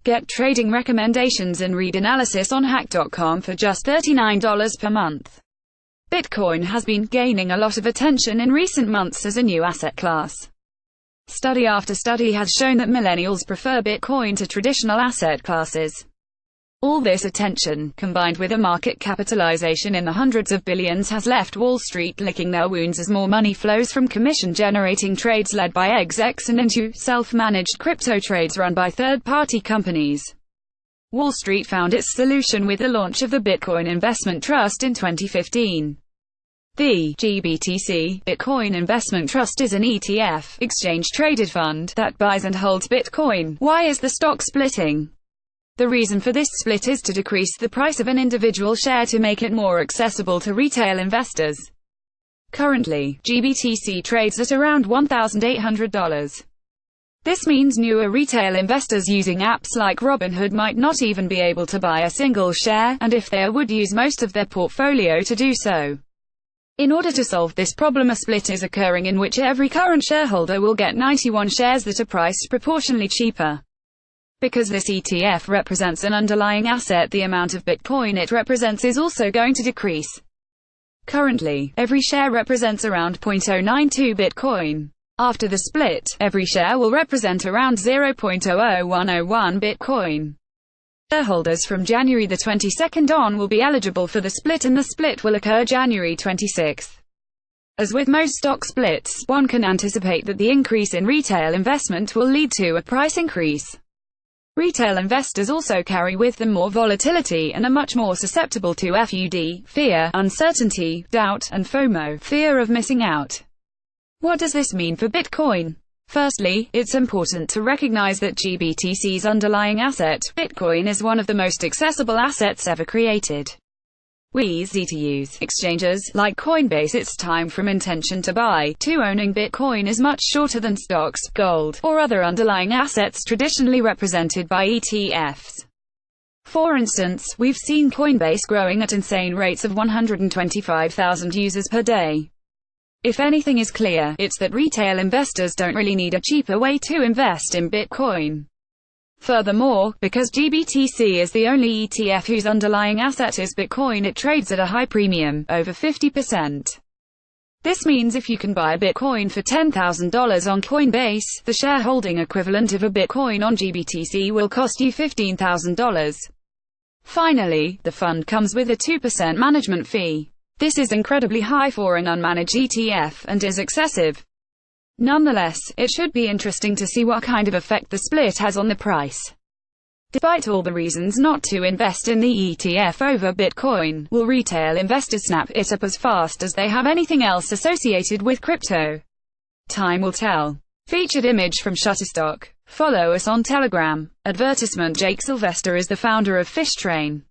Get trading recommendations and read analysis on Hack.com for just $39 per month. Bitcoin has been gaining a lot of attention in recent months as a new asset class. Study after study has shown that millennials prefer Bitcoin to traditional asset classes. All this attention, combined with a market capitalization in the hundreds of billions, has left Wall Street licking their wounds as more money flows from commission-generating trades led by execs and into self-managed crypto trades run by third-party companies. Wall Street found its solution with the launch of the Bitcoin Investment Trust in 2015. The GBTC, Bitcoin Investment Trust, is an ETF, exchange-traded fund, that buys and holds Bitcoin. Why is the stock splitting? The reason for this split is to decrease the price of an individual share to make it more accessible to retail investors. Currently, GBTC trades at around $1,800. This means newer retail investors using apps like Robinhood might not even be able to buy a single share, and if they would use most of their portfolio to do so. In order to solve this problem, a split is occurring in which every current shareholder will get 91 shares that are priced proportionally cheaper. Because this ETF represents an underlying asset, the amount of Bitcoin it represents is also going to decrease. Currently, every share represents around 0.092 Bitcoin. After the split, every share will represent around 0.00101 Bitcoin. Shareholders from January the 22nd on will be eligible for the split, and the split will occur January 26th. As with most stock splits, one can anticipate that the increase in retail investment will lead to a price increase. Retail investors also carry with them more volatility and are much more susceptible to FUD, fear, uncertainty, doubt, and FOMO, fear of missing out. What does this mean for Bitcoin? Firstly, it's important to recognize that GBTC's underlying asset, Bitcoin, is one of the most accessible assets ever created. With easy-to-use exchanges like Coinbase, its time from intention to buy to owning Bitcoin is much shorter than stocks, gold, or other underlying assets traditionally represented by ETFs. For instance, we've seen Coinbase growing at insane rates of 125,000 users per day. If anything is clear, it's that retail investors don't really need a cheaper way to invest in Bitcoin. Furthermore, because GBTC is the only ETF whose underlying asset is Bitcoin, it trades at a high premium, over 50%. This means if you can buy a Bitcoin for $10,000 on Coinbase, the shareholding equivalent of a Bitcoin on GBTC will cost you $15,000. Finally, the fund comes with a 2% management fee. This is incredibly high for an unmanaged ETF, and is excessive. Nonetheless, it should be interesting to see what kind of effect the split has on the price. Despite all the reasons not to invest in the ETF over Bitcoin, will retail investors snap it up as fast as they have anything else associated with crypto? Time will tell. Featured image from Shutterstock. Follow us on Telegram. Advertisement: Jake Sylvester is the founder of Fishtrain.